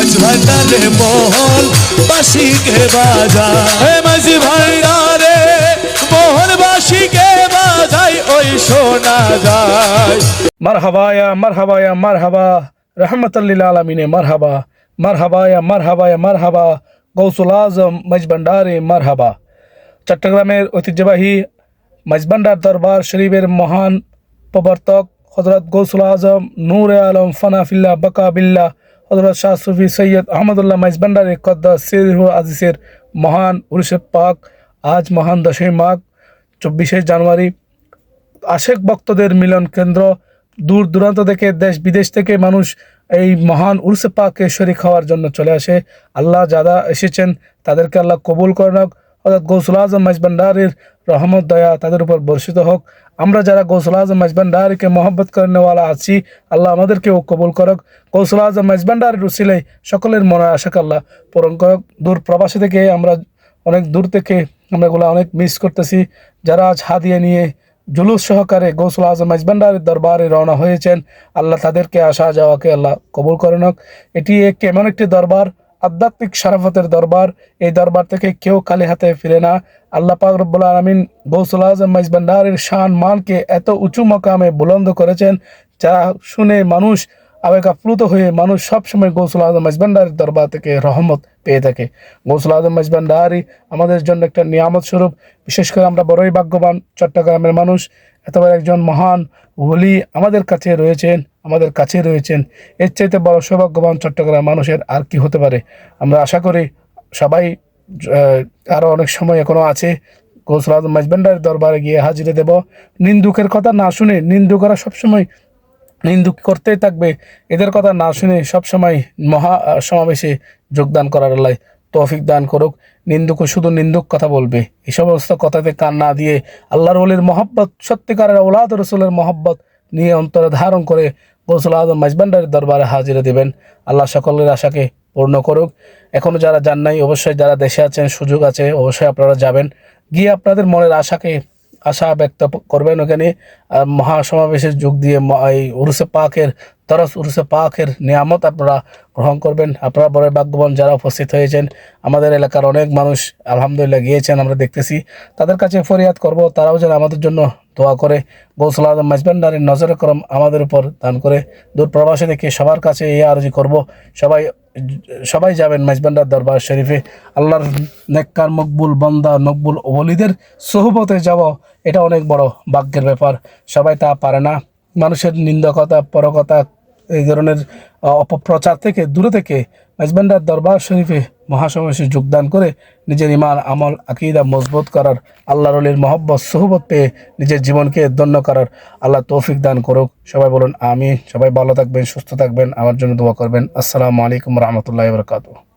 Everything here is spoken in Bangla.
মাঝ ভান্ডারে মোহন বাসিকে বাজায় মাঝি ভান্ডারে মোহন বাসিকে বাজায় ওই শোনা যায়। মারহাবা ইয়া মারহাবা ইয়া মারহাবা রহমাতাল লিল আলামিনে মারহাবা মারহাবা ইয়া মারহাবা ইয়া মারহাবা গৌসুল আজম মাঝভান্ডারে মারহাবা। চট্টগ্রামের ঐতিহ্যবাহী মাঝভান্ডার দরবার শরীফের মহান প্রবর্তক হযরত গৌসুল আজম নূরে আলম ফানাফিল্লাহ বাকাবিল্লাহ হযরত শাহ সুফি সৈয়দ আহমদুল্লাহ মাঝভান্ডারে কদ্দাস সিরহুল আজিজের মহান উরুসে পাক আজ মহান 10ই মাঘ 24শে জানুয়ারি। আশেক ভক্তদের মিলন কেন্দ্র, দূর দূরান্ত থেকে দেশ বিদেশ থেকে মানুষ এই মহান উরুসে পাকে শরীক হওয়ার জন্য চলে আসে। আল্লাহ যারা এসেছেন তাদেরকে আল্লাহ কবুল করেন। হযরত গৌসুল আজম মাঝভান্ডারের রহমত দয়া তাদের উপর বর্ষিত হোক। আমরা যারা গৌসুল আজম মাঝভান্ডারকে মহব্বত করেনেওয়ালা আছি, আল্লাহ আমাদেরকেও কবুল করক। গৌসুল আজম মাঝভান্ডারের উসিলায় সকলের মনের আশাকে আল্লাহ পূরণ করক। দূর প্রবাসী থেকে আমরা অনেক দূর থেকে আমরা এগুলো অনেক মিস করতেছি। যারা আজ হাদিয়া নিয়ে জুলুস সহকারে গৌসুল আজম মাঝভান্ডারের দরবারে রওনা হয়েছেন, আল্লাহ তাদেরকে আসা যাওয়াকে আল্লাহ কবুল করেন। এটি এমন একটি দরবার, আধ্যাত্মিক শারাফতের দরবার। এই দরবার থেকে কেউ খালি হাতে ফিরে না। আল্লাহ পাক রব্বুল আলামিন গৌসুল আজম মাঝভান্ডারের শান মানকে এত উঁচু মকামে বুলন্দ করেছেন, যা শুনে মানুষ আবেগ আপ্লুত হয়ে মানুষ সবসময় গৌসুল আজম মাঝভান্ডারের দরবার থেকে রহমত পেয়ে থাকে। গৌসুল আজম মাঝভান্ডারই আমাদের জন্য একটা নিয়ামত স্বরূপ। বিশেষ করে আমরা বড়ই ভাগ্যবান, চট্টগ্রামের মানুষ এত বড় একজন মহান ওলি আমাদের কাছে রয়েছেন। এর চাইতে বড় সৌভাগ্যবান চট্টগ্রাম মানুষের আর কি হতে পারে। আমরা আশা করি সবাই আরও অনেক সময় এখনও আছে, গৌসুল আজম মাঝভান্ডারের দরবারে গিয়ে হাজিরে দেব। নিন্দুকের কথা না শুনে, নিন্দুকরা সবসময় নিন্দুক করতেই থাকবে, এদের কথা না শুনে সবসময় মহা সমাবেশে যোগদান করার আল্লাহ তৌফিক দান করুক। নিন্দুক শুধু নিন্দুক কথা বলবে, এই সমস্ত কথাতে কান না দিয়ে আল্লাহর ওলির মহব্বত, সত্যিকারের ওলাদ রসুলের মহব্বত নিয়ে অন্তরে ধারণ করে গৌসুল আজম মাঝভান্ডারের দরবারে হাজিরে দেবেন। আল্লাহ সকলের আশাকে পূর্ণ করুক। এখনও যারা যান নাই, অবশ্যই যারা দেশে আছেন, সুযোগ আছে, অবশ্যই আপনারা যাবেন। গিয়ে আপনাদের মনের আশা ব্যক্ত করবেন। ওখানে মহাসমাবেশে যোগ দিয়ে এই উরুসে পাকের নিয়ামত আপনারা গ্রহণ করবেন। আপনারা বড় ভাগ্যবান যারা উপস্থিত হয়েছেন। আমাদের এলাকার অনেক মানুষ আলহামদুলিল্লাহ গিয়েছেন, আমরা দেখতেছি। তাদের কাছে ফরিয়াদ করব, তারাও যেন আমাদের জন্য দোয়া করে। গৌসুল আজম মাঝভান্ডারের নজরে করম আমাদের উপর দান করে। দূর প্রবাসী থেকে সবার কাছে এই আরজি করব, সবাই যাবেন মাঝভান্ডার দরবার শরীফে। আল্লাহর নেককার মকবুল বান্দা, মকবুল ওলিদের সোহবতে যাওয়া, এটা অনেক বড় ভাগ্যের ব্যাপার। সবাই তা পারে না। মানুষের নিন্দকতা, পরকতা, এই ধরনের অপপ্রচার থেকে দূরে থেকে মাঝভান্ডার দরবার শরীফে মহাসমাবেশে যোগদান করে নিজের ইমান, আমল, আকীদা মজবুত করার, আল্লাহর ওলির মহব্বত সোহবত পেয়ে নিজের জীবনকে ধন্য করার আল্লাহ তৌফিক দান করুক। সবাই বলুন আমিন। সবাই ভালো থাকবেন, সুস্থ থাকবেন, আমার জন্য দোয়া করবেন। আসসালামু আলাইকুম রহমতুল্লাহি ওয়া বারাকাতুহু।